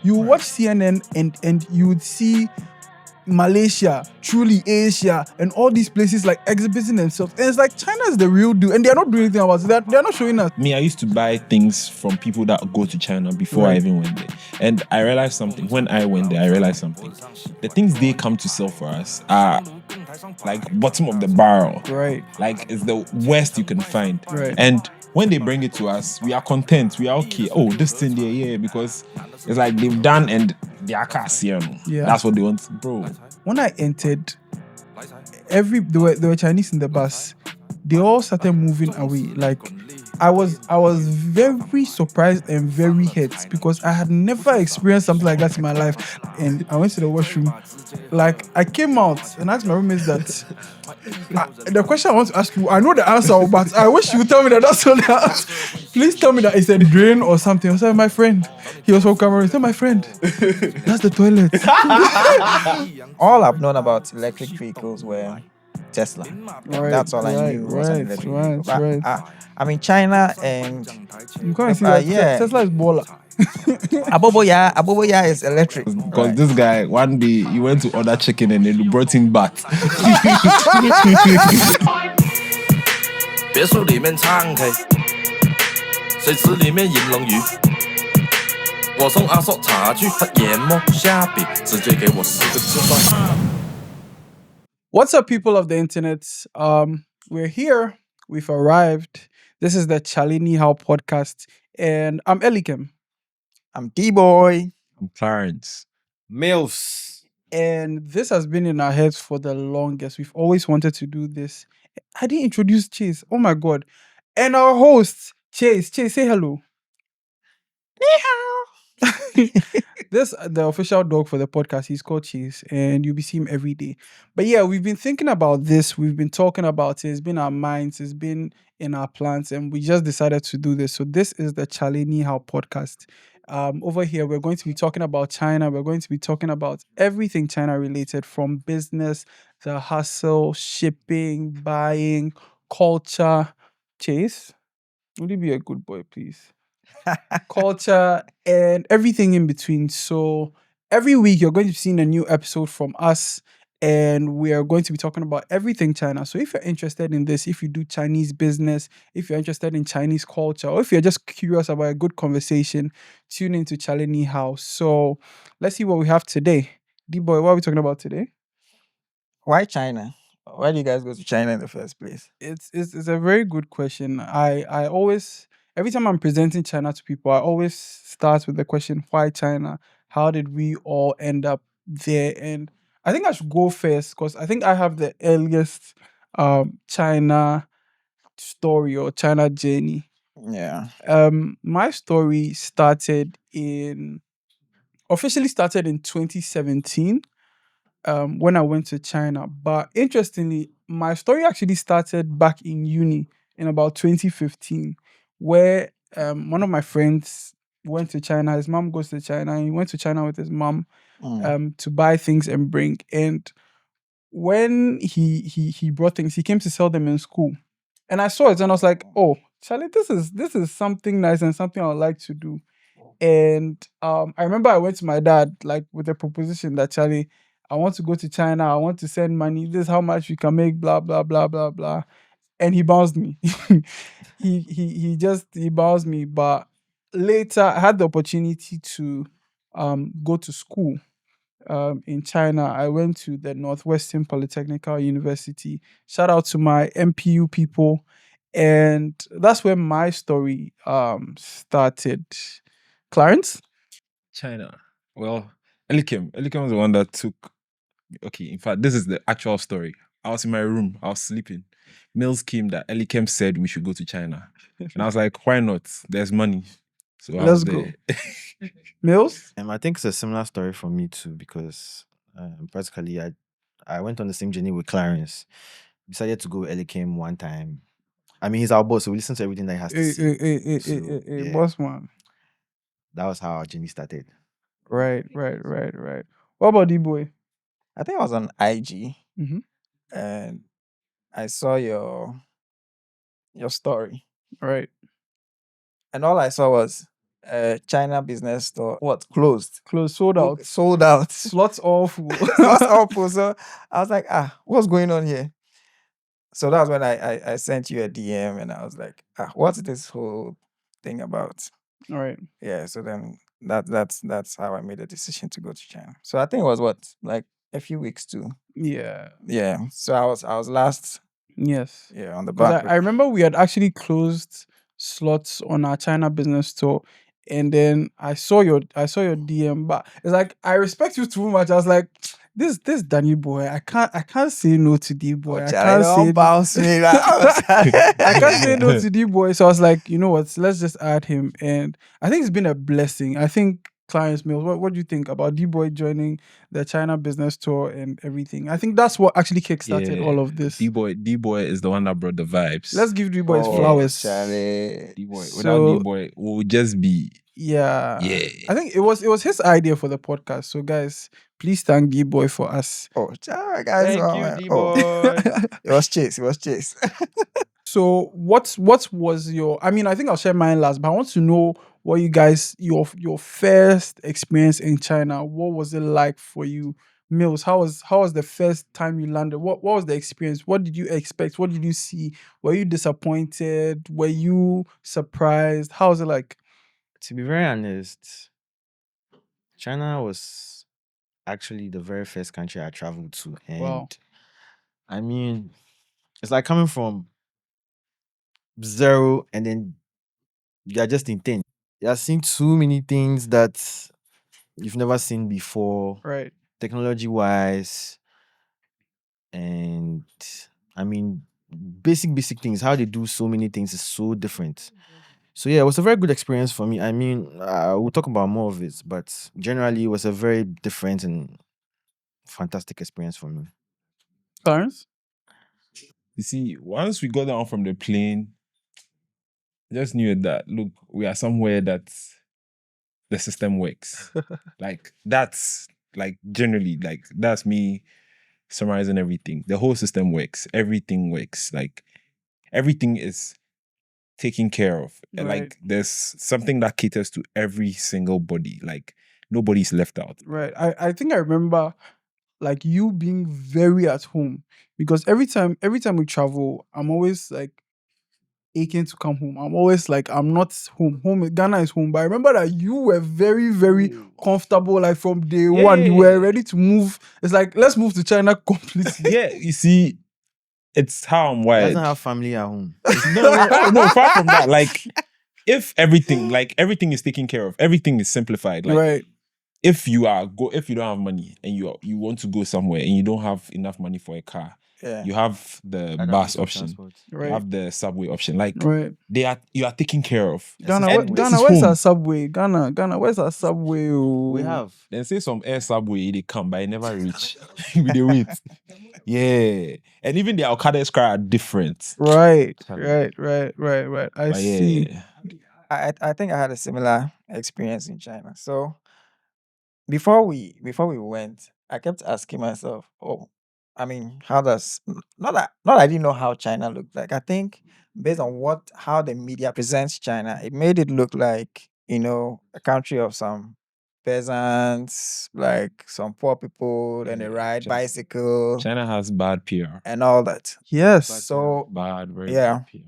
You watch CNN and you would see Malaysia, truly Asia, and all these places like exhibiting themselves. And it's like China is the real deal, and they're not doing anything about it. They're not showing us. Me, I used to buy things from people that go to China before I Right. even went there. And I realized something. When I went there, I realized something. The things they come to sell for us are like bottom of the barrel. Right. Like it's the worst you can find. Right. And when they bring it to us, we are content. We are okay. Oh, this thing there, yeah, because it's like they've done and they are Cassian. Yeah. That's what they want, bro. When I entered, there were Chinese in the bus. They all started moving away. Like I was very surprised and very hurt because I had never experienced something like that in my life. And I went to the washroom. Like I came out and asked my roommates that the question I want to ask you, I know the answer, but I wish you would tell me that that's all the answer. Please tell me that it's a drain or something. I said, my friend. He was from Cameroon. I said, my friend, that's the toilet. All I've known about electric vehicles were Tesla. Right, That's all I knew was an electric vehicle. But, I mean, China and you can't see that. yeah. Tesla is baller. Aboboya is electric. Because this guy, one day, he went to order chicken and they brought him back. 别墅里面唱 K， 水池里面饮龙鱼。我送阿叔茶具，他研磨虾饼，直接给我10个吃饭。 What's up, people of the internet? We're here. We've arrived. This is the Chalini How podcast, and I'm Elikem. I'm D-Boy. I'm Clarence. Mills. And this has been in our heads for the longest. We've always wanted to do this. I didn't introduce Chase. Oh my God. And our host, Chase. Chase, say hello. This the official dog for the podcast. He's called Chase, and you'll be seeing him every day. But yeah, we've been thinking about this. We've been talking about it. It's been our minds. It's been in our plans, and we just decided to do this. So this is the Chalini How podcast. Over here, we're going to be talking about China. We're going to be talking about everything China related, from business, the hustle, shipping, buying, culture. Chase, will you be a good boy, please? Culture and everything in between. So every week you're going to be seeing a new episode from us, and we are going to be talking about everything China. So if you're interested in this, if you do Chinese business, if you're interested in Chinese culture, or if you're just curious about a good conversation, tune into Chalini House. So let's see what we have today. D-Boy, what are we talking about today? Why China? Why do you guys go to China in the first place? It's a very good question. I always, every time I'm presenting China to people, I always start with the question, why China? How did we all end up there? And I think I should go first because I think I have the earliest China story or China journey. Yeah. My story officially started in 2017. When I went to China. But interestingly, my story actually started back in uni in about 2015, where one of my friends went to China. His mom goes to China, and he went to China with his mom to buy things and bring. And when he brought things, he came to sell them in school. And I saw it and I was like, oh, Charlie, this is something nice and something I would like to do. And I remember I went to my dad like with a proposition that, Charlie, I want to go to China. I want to send money. This is how much we can make, blah, blah, blah, blah, blah. And he bounced me. he bounced me. But later I had the opportunity to go to school in China. I went to the Northwestern Polytechnical University. Shout out to my MPU people. And that's where my story started. Clarence? China. Well, Elikem was the one that took. Okay, in fact, this is the actual story. I was in my room. I was sleeping. Mills came that Elikem said we should go to China. And I was like, why not? There's money. So I Let's was go. there. Mills? I think it's a similar story for me too, because practically I went on the same journey with Clarence. Decided to go LKM one time. I mean, he's our boss, so we listen to everything that he has to say. So, yeah. Boss man. That was how our journey started. Right. What about D-Boy? I think I was on IG Mhm. and I saw your story. Right. And all I saw was China business store. What closed? Close, sold out. Sold out. Slots all full. Slots all full. So I was like, what's going on here? So that's when I sent you a DM and I was like, what's this whole thing about? All right. Yeah. So then that's how I made a decision to go to China. So I think it was what, like a few weeks too. Yeah. Yeah. So I was last. Yes. Yeah, on the Because back. I remember we had actually closed slots on our China business store. And then I saw your DM, but it's like I respect you too much. I was like, this Danny boy, I can't say no to D boy. I Charlie, can't say don't bounce me. I I can't say no to D boy. So I was like, you know what? Let's just add him. And I think it's been a blessing. I think Clarence Mills, what do you think about D boy joining the China business tour and everything? I think that's what actually kickstarted all of this. D boy is the one that brought the vibes. Let's give D boy his Oh, flowers. Charlie. D boy. So- Without D boy, we'll just be Yeah. yeah. I think it was his idea for the podcast. So guys, please thank D boy for us. Oh, Charlie, guys. Thank you, man. D-boy. It was Chase. So what was your, I mean, I think I'll share mine last, but I want to know what you guys, your first experience in China. What was it like for you? Mills, how was the first time you landed? What was the experience? What did you expect? What did you see? Were you disappointed? Were you surprised? How was it like? To be very honest, China was actually the very first country I traveled to. And Wow. I mean, it's like coming from zero and then you're just in 10. You're seeing too many things that you've never seen before, Right. technology wise. And I mean, basic things, how they do so many things is so different. So yeah, it was a very good experience for me. I mean, we'll talk about more of it, but generally it was a very different and fantastic experience for me. Clarence? You see, once we got down from the plane, I just knew that look, we are somewhere that the system works. Like that's like generally, like that's me summarizing everything. The whole system works. Everything works. Like everything is taken care of. And, Right. like there's something that caters to every single body. Like nobody's left out. Right. I think I remember like you being very at home because every time we travel, I'm always like aching to come home. I'm always like, I'm not home. Ghana is home. But I remember that you were very, very comfortable. Like from day one, you were Yeah. ready to move. It's like, let's move to China completely. Yeah, you see, it's how I'm He wired. doesn't have family at home. No, far from that. Like, if everything is taken care of, everything is simplified. Like, Right. if you don't have money and you want to go somewhere and you don't have enough money for a car, Yeah. you have the Other bus means of option, transport. Right. you have the subway option. Like, Right. you are taken care of. Ghana, system And works. this Ghana, is where's home. our subway? Ghana, where's our subway? Oh. We have. Then say some air subway, they come, but it never reach. We dey wait. Yeah. And even the Alcades car are different. Right. Challenge. Right. I But see. yeah. I think I had a similar experience in China. So before we went, I kept asking myself, I mean, how does not that I didn't know how China looked like. I think based on how the media presents China, it made it look like, a country of some peasants, like some poor people, then they Yeah, ride just- bicycle China has bad PR. and all that. Yes. So Bad, very Yeah. bad PR.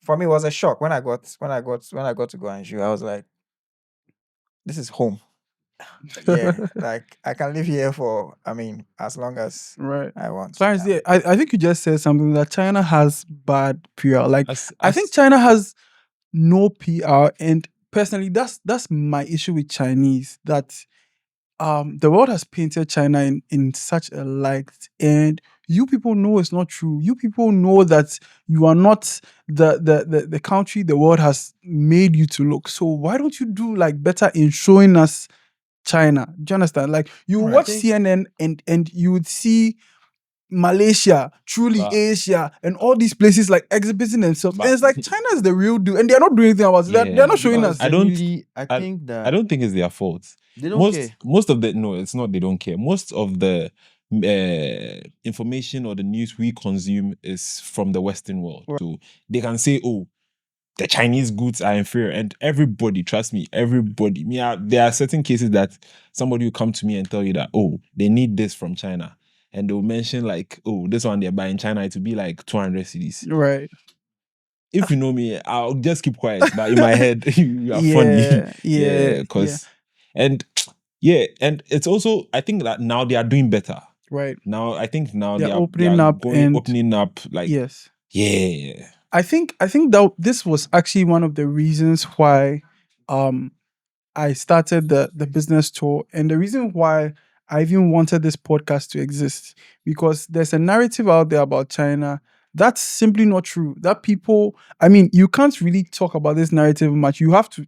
for me, it was a shock when I got to Guangzhou. I was like, this is home. Yeah, like I can live here for, as long as Right. I want. Clarence, yeah, I think you just said something that China has bad PR. Like, I think As- China has no PR, and personally, that's my issue with Chinese. That the world has painted China in such a light, and you people know it's not true. You people know that you are not the country the world has made you to look. So why don't you do like better in showing us China? Do you understand? Like you Right. watch CNN and you would see Malaysia, truly But- Asia, and all these places like exhibiting themselves. But- and it's like China is the real deal, and they're not doing anything about it. They're Yeah, not showing Because us. I don't- genuinely, I think that I don't think it's their fault. they don't care. Most of the no, it's not. They don't care. Most of the information or the news we consume is from the Western world. So they can say, "Oh, the Chinese goods are inferior. And everybody, trust me, everybody. There are certain cases that somebody will come to me and tell you that, oh, they need this from China. And they'll mention like, oh, this one they're buying China, it will be like 200 cedis. Right. If you know me, I'll just keep quiet. But in my head, you are funny. Yeah. Because and it's also, I think that now they are doing better. Right. Now I think now They're they are opening up and opening up like yes. yeah. I think that this was actually one of the reasons why I started the business tour, and the reason why I even wanted this podcast to exist, because there's a narrative out there about China that's simply not true. That people, I mean, you can't really talk about this narrative much. You have to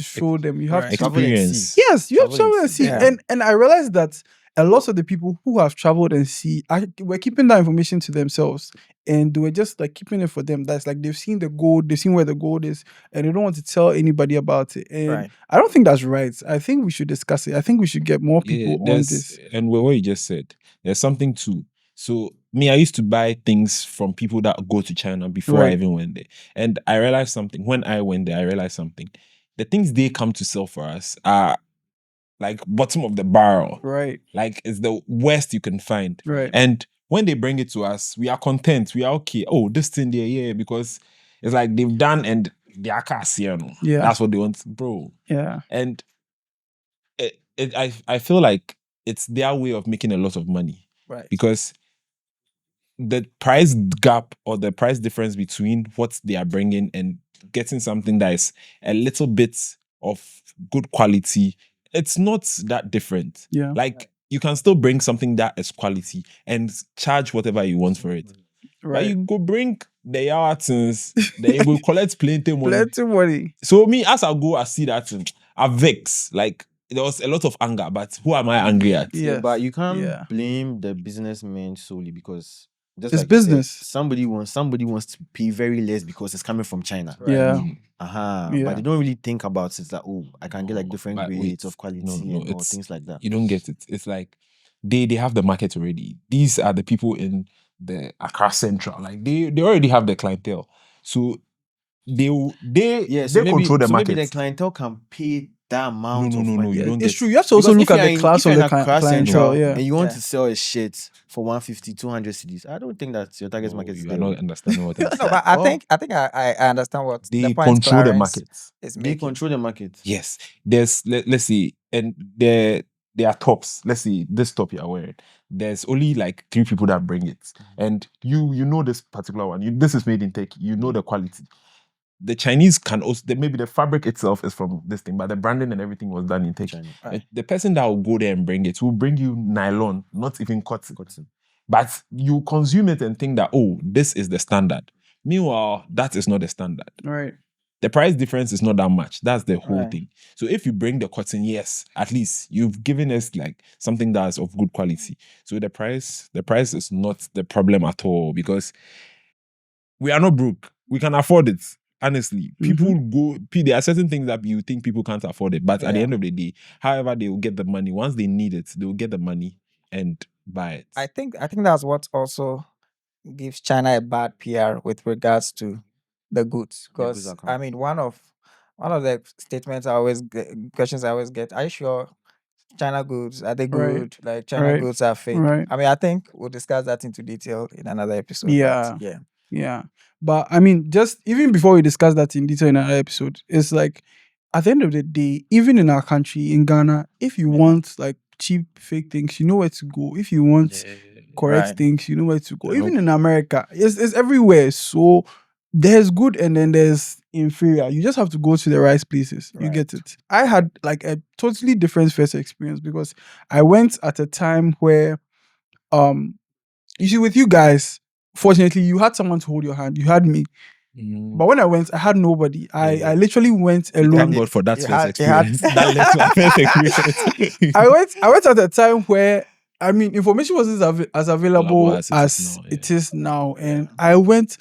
show them. You have Right. to Travel and Experience. see. Yes, you have to Travel travel and and see. see. Yeah. And I realized that a lot of the people who have traveled and see were keeping that information to themselves, and they were just like keeping it for them. That's like they've seen the gold, they've seen where the gold is, and they don't want to tell anybody about it. And Right. I don't think that's right. I think we should discuss it. I think we should get more people on there's this. and what you just said, there's something too. So me, I used to buy things from people that go to China before I Right. even went there. And I realized something. When I went there, I realized something. The things they come to sell for us are like bottom of the barrel. Right. Like it's the worst you can find. Right. And when they bring it to us, we are content. We are okay. Oh, this thing there, yeah, because it's like they've done and they are casiano. Yeah. That's what they want, bro. Yeah. And I feel like it's their way of making a lot of money, Right. because the price gap or the price difference between what they are bringing and getting something that is a little bit of good quality, it's not that different. Yeah. Like you can still bring something that is quality and charge whatever you want for it. But Right. you go bring the artisans, then you go collect plenty money. Plenty money. So me, as I go, I see that I vex. Like there was a lot of anger, but who am I angry at? Yeah. But you can't Yeah. blame the businessman solely, because just It's like you said, business. somebody wants to pay very less because it's coming from China. Right. Yeah. But Yeah. they don't really think about it that, oh, I can get like different But grades wait, of quality no, and all it's- things like that. You don't get it. It's like they have the market already. These are the people in the Accra Central. Like they already have the clientele. So they control the so market. maybe the clientele can pay that amount of no, money. you don't It's get true. it. You have to also Because look if at you're the in- class if you're of the in Accra clientele. Central Yeah. and you want Yeah. to sell a shit for 150, 200 cedis, I don't think that's your target No, market is you there. are not understanding what I'm No, saying. but Oh. I think I understand what They the point control the Clarence market. is They making. control the market. Yes. There's let's see, and there are tops. Let's see, this top you are wearing. There's only like 3 people that bring it. And you know this particular one. This is made in Turkey. You know the quality. The Chinese can also maybe the fabric itself is from this thing, but the branding and everything was done in Turkey. China. Right. The person that will go there and bring it will bring you nylon, not even cotton. Cotton. But you consume it and think that, oh, this is the standard. Meanwhile, that is not the standard. Right. The price difference is not that much. That's the whole Right. thing. So if you bring the cotton, yes, at least you've given us like something that's of good quality. So the price is not the problem at all, because we are not broke. We can afford it. Honestly, people there are certain things that you think people can't afford it, but at the Yeah. end of the day, however they will get the money. Once they need it, they will get the money and buy it. I think that's what also gives China a bad PR with regards to the goods. goods Because are coming. I mean, one of the statements I always get, questions I always get, are you sure China goods are they Right. good? Like China Right. goods are fake. Right. I mean, I think we'll discuss that into detail in another episode. Yeah. But yeah. Yeah. But I mean, just even before we discuss that in detail in another episode, it's like at the end of the day, even in our country, in Ghana, if you want like cheap fake things, you know where to go. If you want correct Right. things, you know where to go. Yeah, Even in America, it's everywhere. So there's good and then there's inferior. You just have to go to the right places. You get Right. it. I had like a totally different first experience because I went at a time where you see, with you guys, fortunately, you had someone to hold your hand. You had me. But when I went, I had nobody. I literally went Thank alone. God for that You first had- experience. That led to our first experience. I went at a time where I mean information wasn't as available as as it is now, it is now. And Yeah. I went.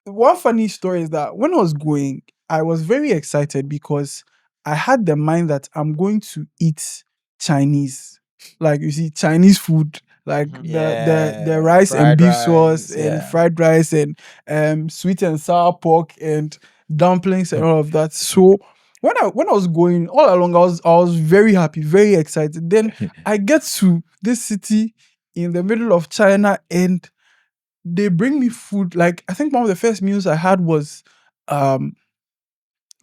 One funny story is that when I was going, I was very excited because I had the mind that I'm going to eat Chinese. Like you see, Chinese food, like the Yeah, rice and fried beef rice, sauce and yeah. fried rice and sweet and sour pork and dumplings and all of that. So when I was going all along, I was very happy, very excited. Then I get to this city in the middle of China and they bring me food. Like I think one of the first meals I had was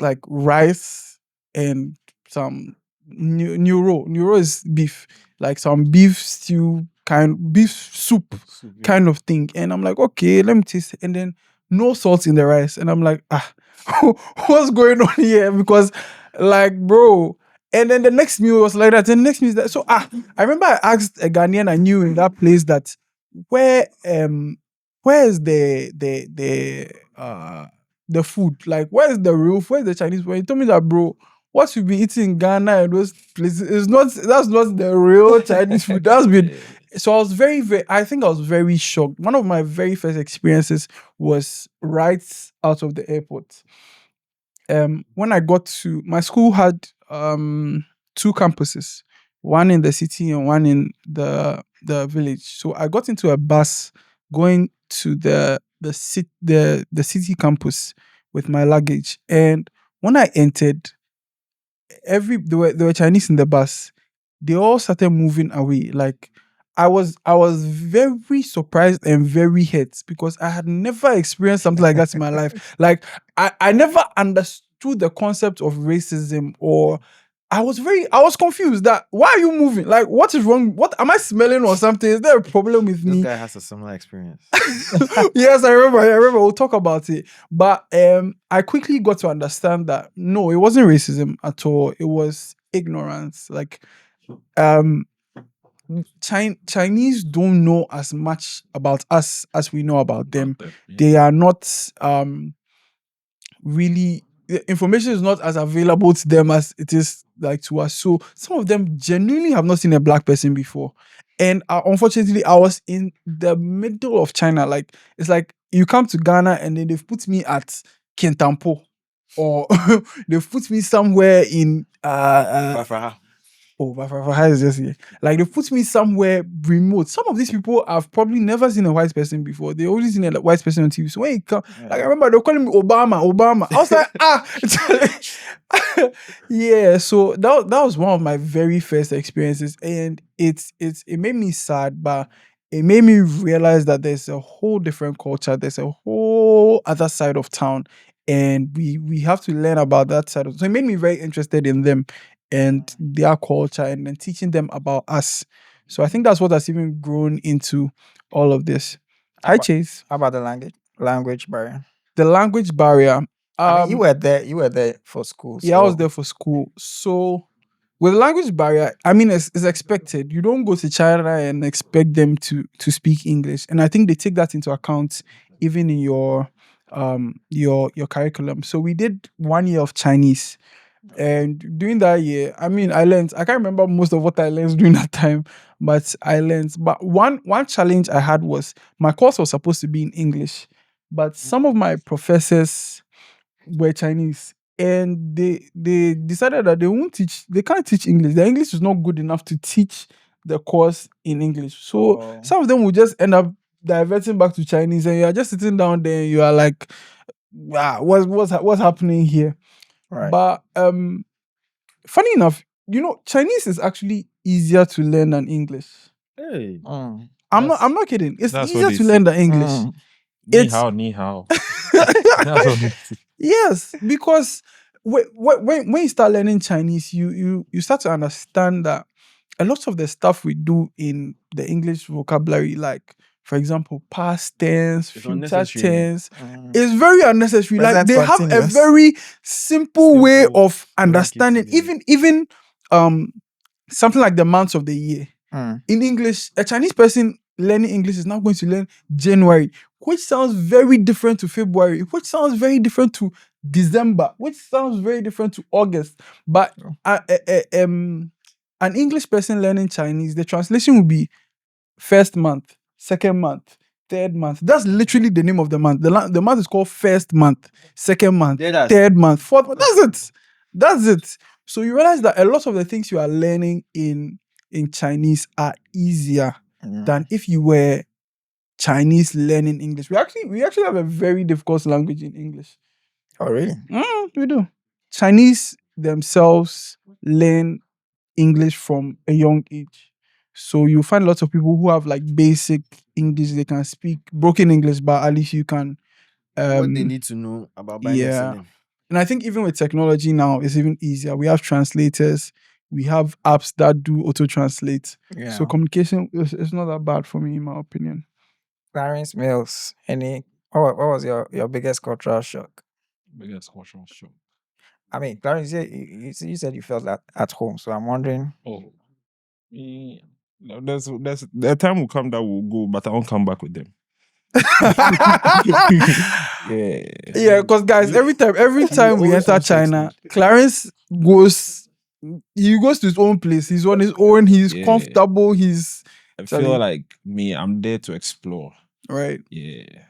like rice and some neuro. Neuro is beef, like some beef stew beef soup kind of thing. And I'm like, okay, let me taste it. And then no salt in the rice. And I'm like, what's going on here? Because like, bro. And then the next meal was like that. And the next meal is that. So I remember I asked a Ghanaian I knew in that place that where's the food? Like, where's the real food? Where's the Chinese food? He told me that, bro, what you be eating in Ghana and those places is that's not the real Chinese food. That's been so I was I think I was very shocked. One of my very first experiences was right out of the airport. When I got to my school had two campuses, one in the city and one in the village. So I got into a bus going to the city campus with my luggage. And when I entered, there were Chinese in the bus. They all started moving away. Like I was very surprised and very hurt because I had never experienced something like that in my life. Like I never understood the concept of racism, or I was confused that why are you moving? Like what is wrong? What am I smelling or something? Is there a problem with This me? guy has a similar experience. Yes, I remember. We'll talk about it. But I quickly got to understand that no, it wasn't racism at all. It was ignorance. Like Chinese don't know as much about us as we know about them. They are not really, the information is not as available to them as it is like to us. So some of them genuinely have not seen a black person before. And unfortunately, I was in the middle of China. Like it's like you come to Ghana and then they've put me at Kintampo, or they've put me somewhere in Bafraha. Oh, Bafraha is just here. Like they put me somewhere remote. Some of these people have probably never seen a white person before. They only seen a white person on TV. So when you come, like I remember they were calling me Obama. I was like, yeah. So that was one of my very first experiences, and it made me sad, but it made me realize that there's a whole different culture. There's a whole other side of town, and we have to learn about that side of. So it made me very interested in them and their culture, and then teaching them about us. So I think that's what has even grown into all of this. How Hi, about- Chase. How about the language barrier? The language barrier. I mean, you were there for school. Yeah, I was so- there for school. So with language barrier, I mean, it's expected. You don't go to China and expect them to speak English, and I think they take that into account even in your curriculum. So we did 1 year of Chinese. And during that year, I mean, I can't remember most of what I learned during that time, but I learned. But one challenge I had was my course was supposed to be in English, but some of my professors were Chinese, and they decided that they can't teach English. Their English is not good enough to teach the course in English. So Oh. some of them will just end up diverting back to Chinese, and you are just sitting down there and you are like, wow, what's happening here? Right. But funny enough, Chinese is actually easier to learn than English. Hey. Mm. I'm That's- not kidding. It's that's what easier they to say. learn than English. Mm. It's- Ni hao. That's what they say. Yes, because when you start learning Chinese, you start to understand that a lot of the stuff we do in the English vocabulary, like for example, past tense, It's future unnecessary. tense, Mm. is very unnecessary. Like Present they have a continuous. very simple way Simple, of understanding. blanket, Even something like the months of the year. Mm. In English, a Chinese person learning English is now going to learn January, which sounds very different to February, which sounds very different to December, which sounds very different to August. But an English person learning Chinese, the translation will be first month, second month, third month. That's literally the name of the month. The month is called first month, second month, Yeah, that's- third month, fourth month. That's it. So you realize that a lot of the things you are learning in Chinese are easier Mm. than if you were Chinese learning English. We actually have a very difficult language in English. Oh, really? We do. Chinese themselves learn English from a young age. So you find lots of people who have like basic English, they can speak broken English, but at least you can What they need to know about buying and yeah. selling. And I think even with technology now, it's even easier. We have translators, we have apps that do auto translate. Yeah. So communication is not that bad for me, in my opinion. Clarence Mills, what was your biggest cultural shock? Biggest cultural shock. I mean, Clarence, you said you felt that at home, so I'm wondering. Oh, no, there's the time will come that we'll go, but I won't come back with them. Yeah. Yeah, because guys, every time we always enter wants to China, explain. Clarence goes to his own place. He's on his own. He's Yeah. comfortable. He's I feel like I'm there to explore. right. Yeah.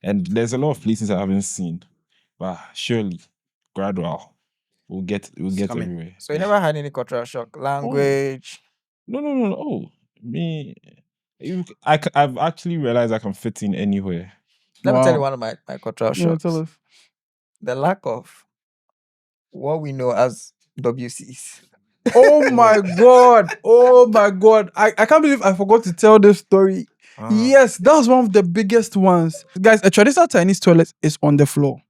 And there's a lot of places I haven't seen. But surely, gradual. We'll get coming. everywhere. So you never had any cultural shock? Language? No. Oh, me. I've actually realized I can fit in anywhere. Let me tell you Wow. one of my cultural Yeah, shocks. tell us. The lack of what we know as WCs. Oh my god. Oh my god. I can't believe I forgot to tell this story. Yes, that was one of the biggest ones. Guys, a traditional Chinese toilet is on the floor.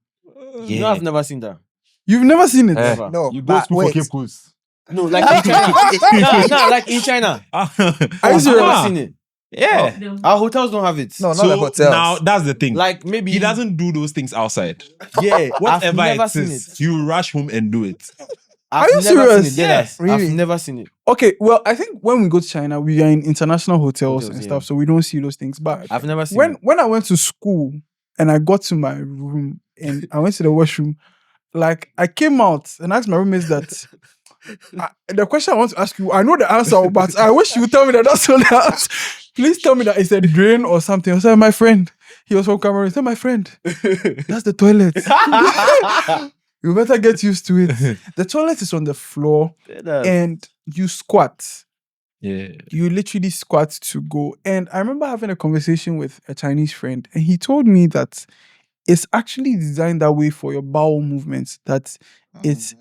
You know, I've never seen that. You've never seen it? Never. No, You go but school for wait. Cape Coast. No, like in China. no, like in China. Are you I've serious? never seen it. Yeah. Our hotels don't have it. No, not the hotels. Now that's the thing. Like maybe He doesn't do those things outside. Yeah, I've Whatever never it seen is, it. you rush home and do it. I've you never serious? seen it. Yes, Really? I've never seen it. Okay, well, I think when we go to China, we are in international hotels Hotels, and yeah. stuff, so we don't see those things. But I've never seen it. when I went to school and I got to my room and I went to the washroom, like I came out and asked my roommates that the question I want to ask you, I know the answer, but I wish you would tell me that that's all the answer. Please tell me that it's a drain or something. I said, my friend, he was from Cameroon. He said, my friend, that's the toilet. You better get used to it. The toilet is on the floor and you squat. Yeah. You literally squat to go. And I remember having a conversation with a Chinese friend, and he told me that it's actually designed that way for your bowel movements. That it's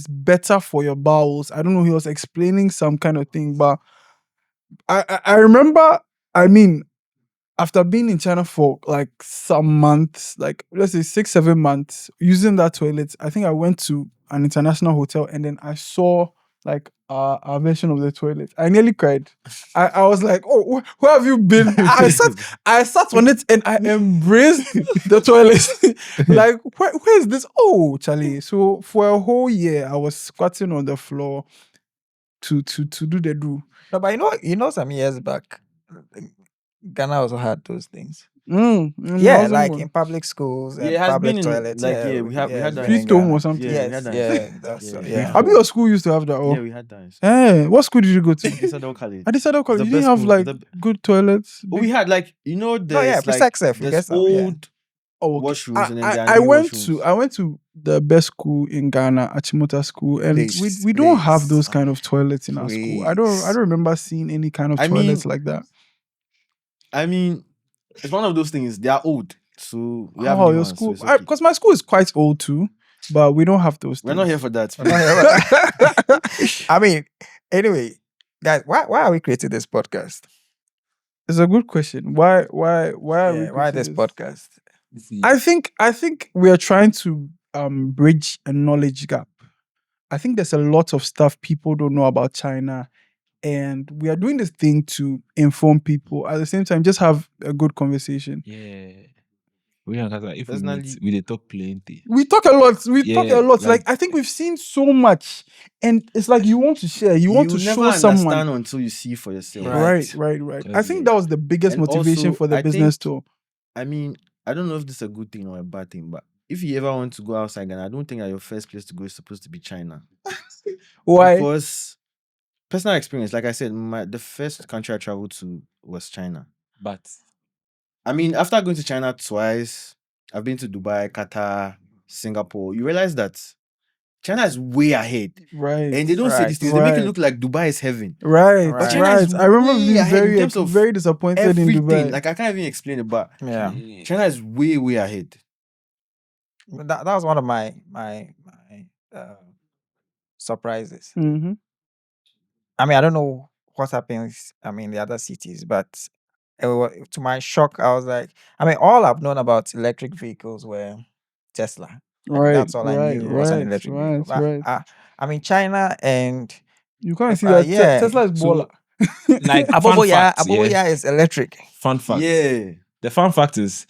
better for your bowels. I don't know. He was explaining some kind of thing, but I remember. I mean, after being in China for like some months, like let's say 6-7 months, using that toilet, I think I went to an international hotel and then I saw like a version of the toilet. I nearly cried. I was like, oh, where have you been? I sat on it and I embraced the toilet. Like, where is this? Oh, Charlie. So for a whole year, I was squatting on the floor to do the do. No, but you know, some years back, Ghana also had those things. Yeah, like in public schools and Yeah, it has public been in, toilets. like, yeah, we had that. Free stone or something. Yeah, we Yes, had that. yeah, that's Yeah, yeah. Abi, your school used to have that. Oh, Yeah, we had that. hey, what school did you go to? Isadore College. I decided college. The You didn't best have school, like good toilets. But we had like there's yeah, like sex safe, we there's get some, yeah. old okay. washrooms and then there are I new went washrooms. to the best school in Ghana, Achimota School, and Please, we don't have please. those kind of toilets in our school. I don't remember seeing any kind of I mean, toilets like that. I mean, it's one of those things. They are old, so we have Oh, new your ones, school? so it's okay. Because my school is quite old too, but we don't have those. We're things. not here for that. I mean, anyway, guys, why are we creating this podcast? It's a good question. Why are we? Why creating this podcast? I think we are trying to bridge a knowledge gap. I think there's a lot of stuff people don't know about China, and we are doing this thing to inform people. At the same time, just have a good conversation. Yeah. We are if we Personally- meet, we dey talk plenty. We talk a lot. Yeah, Like I think we've seen so much, and it's like you want to share. You want to never show someone. understand until you see for yourself. Right. I think that was the biggest And motivation also, for the I business think- tour. I mean, I don't know if this is a good thing or a bad thing, but if you ever want to go outside Ghana, I don't think that your first place to go is supposed to be China. Why? Because personal experience, like I said, the first country I traveled to was China. But I mean, after going to China twice, I've been to Dubai, Qatar, Singapore. You realize that China is way ahead. Right. And they don't say Right, these things. They make it right. look like Dubai is heaven. Right. But China is I remember way being ahead in very terms of very disappointed in Everything. Dubai. Like, I can't even explain it, but Yeah. China is way, way ahead. that was one of my surprises. Mm-hmm. I mean, I don't know what happens. I mean, the other cities, but to my shock, I was like, I mean, all I've known about electric vehicles were Tesla. I mean, Right, that's all I right, knew was an right, electric vehicle. right, But right. I mean, China and You can't see that yeah, Tesla is baller. So, like, fun Aboboya, fact, yeah. Aboboya is electric. Fun fact. Yeah. The fun fact is,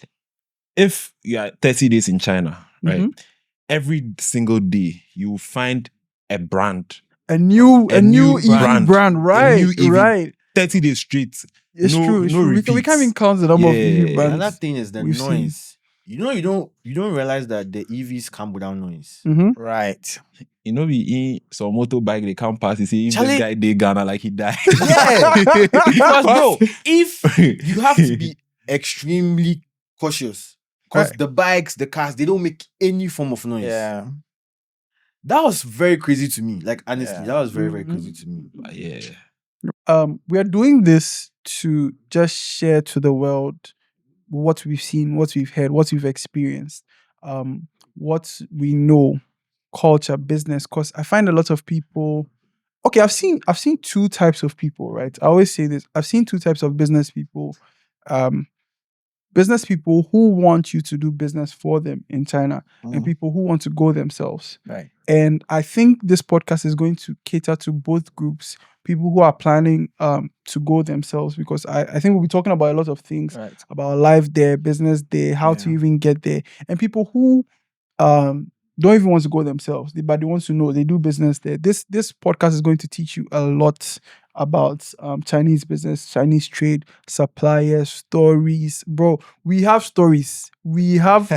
if you are 30 days in China, right, Mhm. every single day you will find a brand, A new EV brand, brand, a right, new EV. right. 30 days straight. It's no, true. It's no true. We can't even repeats. count the number of EV Yeah. brands. Another thing is the we've seen. noise. You don't realize that the EVs come without noise. Mm-hmm. Right. You know, we in some motorbike, they come past, you see, if Charlie- this guy they Ghana like he died. Yeah. Because bro, if you have to be extremely cautious, because the bikes, the cars, they don't make any form of noise. Yeah. That was very crazy to me. Like honestly, Yeah. that was very, very Mhm. crazy to me. Yeah. We are doing this to just share to the world what we've seen, what we've heard, what we've experienced, what we know, culture, business. Because I find a lot of people. Okay, I've seen two types of people, right? I always say this. I've seen two types of business people. Business people who want you to do business for them in China, and Mm. people who want to go themselves. Right. And I think this podcast is going to cater to both groups, people who are planning to go themselves, because I think we'll be talking about a lot of things Right. about life there, business there, how to Yeah. even get there, and people who don't even want to go themselves, but they want to know they do business there. This podcast is going to teach you a lot about Chinese business, Chinese trade, suppliers, stories. Bro, we have stories. We have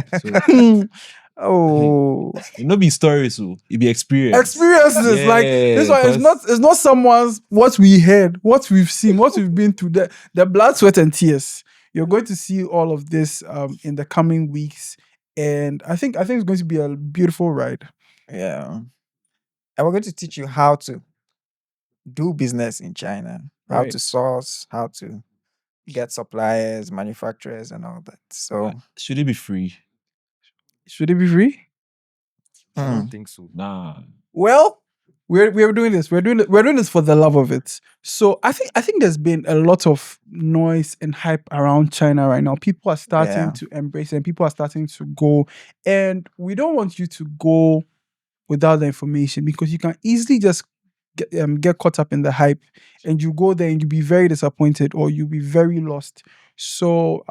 oh It not be stories, so it be experience. experiences. Like this one is not, it's not someone's what we heard, what we've seen, what we've been through, the blood, sweat, and tears. You're going to see all of this in the coming weeks. And I think it's going to be a beautiful ride. Yeah. And we're going to teach you how to do business in China, how Right. to source, how to get suppliers, manufacturers, and all that. So, Should it be free? Should it be free? I mm, don't think so. Nah. Well, we're doing this. We're doing this for the love of it. So I think there's been a lot of noise and hype around China right now. People are starting Yeah. to embrace it, and people are starting to go. And we don't want you to go without the information, because you can easily just get caught up in the hype, and you go there and you'll be very disappointed, or you'll be very lost. So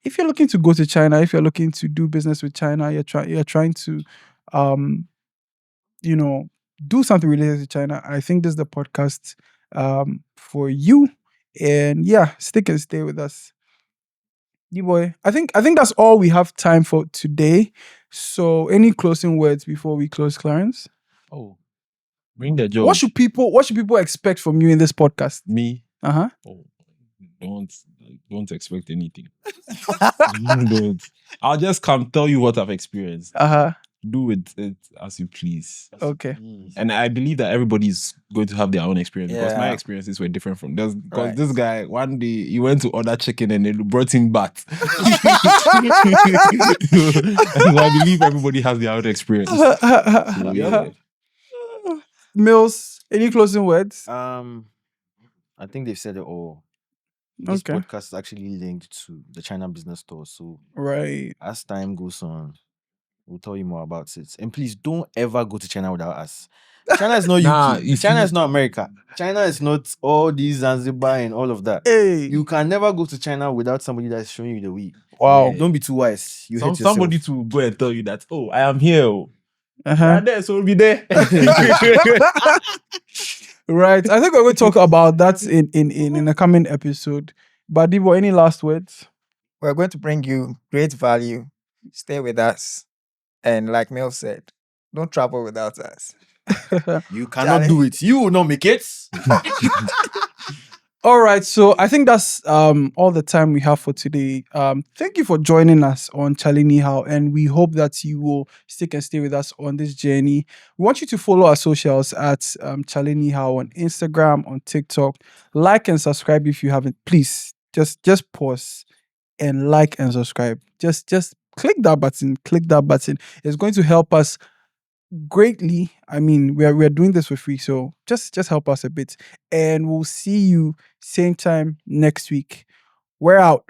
if you're looking to go to China, if you're looking to do business with China, you're trying to you know, do something related to China, I think this is the podcast for you. And yeah, stick and stay with us. D-boy, I think that's all we have time for today. So any closing words before we close, Clarence? Oh. Bring the job. What should people expect from you in this podcast? Me? Uh-huh. Oh, don't expect anything. Don't. I'll just come tell you what I've experienced. Uh-huh. Do with it as you please. Okay. And I believe that everybody's going to have their own experience, because my Yeah. experiences were different from theirs. Because Right. this guy, one day, he went to order chicken and they brought him bat. So I believe everybody has their own experience. So, yeah. Mills, any closing words? I think they've said it all. This Okay. podcast is actually linked to the China business store. So Right. as time goes on, we'll tell you more about it. And please don't ever go to China without us. China is not Nah, UK. if China you- is not America. China is not all these Zanzibar and all of that. Hey. You can never go to China without somebody that's showing you the way. Wow. Don't be too wise. You hate yourself. Somebody to go and tell you that, oh, I am here. Oh. Uh-huh. I'm there, so we'll be there. Right. I think we're going to talk about that in a coming episode. But Divo, any last words? we're going to bring you great value. Stay with us. And like Mel said, don't travel without us. You cannot Charlie. do it. You will not make it. All right, so I think that's all the time we have for today. Thank you for joining us on Charlie Ni Hao, and we hope that you will stick and stay with us on this journey. We want you to follow our socials at Charlie Ni Hao on Instagram, on TikTok. Like and subscribe if you haven't. Please, just pause and like and subscribe. Just click that button. Click that button. It's going to help us greatly. I mean, we're doing this for free, so just help us a bit. And we'll see you same time next week. We're out.